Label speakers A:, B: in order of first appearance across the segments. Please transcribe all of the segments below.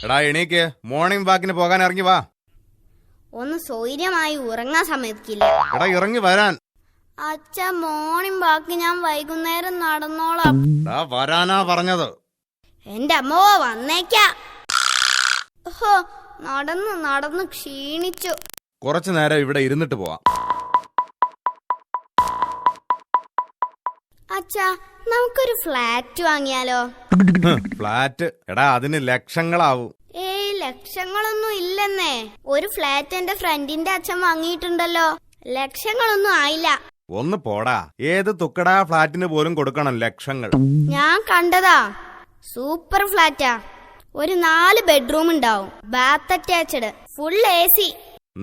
A: എടാ എണീക്ക്, മോർണിംഗ് വാക്കിന് പോകാൻ ഇറങ്ങി വാ.
B: ഒന്ന് സ്വൈര്യമായി ഉറങ്ങാൻ സമ്മതിക്കില്ല.
A: എടാ ഇറങ്ങി വരാൻ.
B: അച്ഛ, മോർണിംഗ് വാക്ക് ഞാൻ വൈകുന്നേരം നടന്നോളാം.
A: വരാനാ പറഞ്ഞത്.
B: എന്റെ അമ്മോ വന്നേക്കാ. ഓഹോ, നടന്നു നടന്നു ക്ഷീണിച്ചു.
A: കുറച്ചു നേരം ഇവിടെ ഇരുന്നിട്ട് പോവാം.
B: അച്ഛാ, നമുക്കൊരു ഫ്ലാറ്റ് വാങ്ങിയാലോ?
A: ഫ്ലാറ്റ്? എടാ അതിന് ലക്ഷങ്ങളാവും.
B: ഏയ്, ലക്ഷങ്ങളൊന്നും ഇല്ലെന്നേ. ഒരു ഫ്ലാറ്റ് എന്റെ ഫ്രണ്ടിന്റെ അച്ഛൻ വാങ്ങിയിട്ടുണ്ടല്ലോ. ലക്ഷങ്ങളൊന്നും ആയില്ല.
A: ഒന്ന് പോടാ, ഏത് തുക്കടാ ഫ്ലാറ്റിന് പോലും കൊടുക്കണം ലക്ഷങ്ങൾ.
B: ഞാൻ കണ്ടതാ, സൂപ്പർ ഫ്ലാറ്റാ. ഒരു 4 ബെഡ്റൂം ഉണ്ടാവും, bath attached, full AC.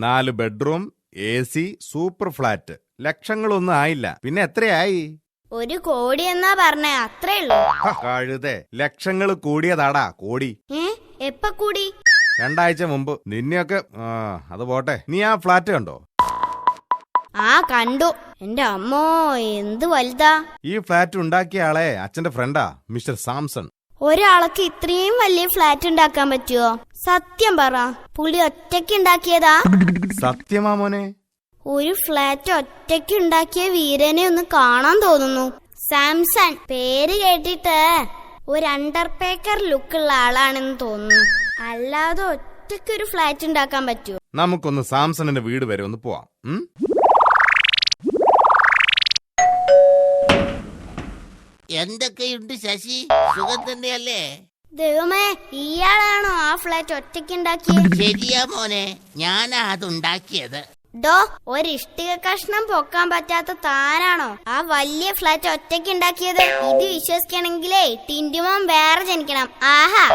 A: 4 bedroom, AC, super flat. ലക്ഷങ്ങളൊന്നും ആയില്ല. പിന്നെ എത്രയായി?
B: 1 കോടി എന്നാ പറഞ്ഞേ, അത്രേ ഉള്ളൂ.
A: കഴുതേ, ലക്ഷങ്ങൾ കൂടിയതാടാ, കോടി.
B: എപ്പ കൂടി?
A: 2 ആഴ്ച മുമ്പ്. നിന്നെയൊക്കെ അത് പോട്ടെ, നീ ആ ഫ്ലാറ്റ് കണ്ടോ?
B: ആ കണ്ടു. എന്റെ അമ്മോ, എന്ത് വലുതാ.
A: ഈ ഫ്ലാറ്റ് ഉണ്ടാക്കിയ ആളെ അച്ഛന്റെ ഫ്രണ്ടാ, മിസ്റ്റർ സാംസൺ.
B: ഒരാൾക്ക് ഇത്രയും വലിയ ഫ്ലാറ്റ് ഉണ്ടാക്കാൻ പറ്റുമോ? സത്യം പറ, പുള്ളി ഒറ്റയ്ക്ക് ഉണ്ടാക്കിയതാ?
A: സത്യമാ മോനെ?
B: ഒരു ഫ്ലാറ്റ് ഒറ്റയ്ക്ക് ഉണ്ടാക്കിയ വീരനെ ഒന്ന് കാണാൻ തോന്നുന്നു. സാംസൺ പേര് കേട്ടിട്ട് ഒരു അണ്ടർപേക്കർ ലുക്കുള്ള ആളാണെന്ന് തോന്നുന്നു. അല്ലാതെ ഒറ്റയ്ക്ക് ഒരു ഫ്ലാറ്റ് ഉണ്ടാക്കാൻ പറ്റുമോ?
A: നമുക്കൊന്ന് സാംസണിന്റെ വീട് വരെ ഒന്ന് പോവാം.
C: എന്തൊക്കെയുണ്ട് ശശി, സുഖം തന്നെയല്ലേ?
B: ദൈവമേ, ഇയാളാണോ ആ ഫ്ലാറ്റ് ഒറ്റയ്ക്ക് ഉണ്ടാക്കിയത്?
C: ശരിയാ മോനെ, ഞാനാ അതുണ്ടാക്കിയത്.
B: ഡോ, ഒരു ഇഷ്ടിക കഷ്ണം പൊക്കാൻ പറ്റാത്ത താനാണോ ആ വലിയ ഫ്ലാറ്റ് ഒറ്റയ്ക്ക് ഉണ്ടാക്കിയത്? ഇത് വിശ്വസിക്കണെങ്കിലേ ടിന്റുമോൻ വേറെ ജനിക്കണം. ആഹാ.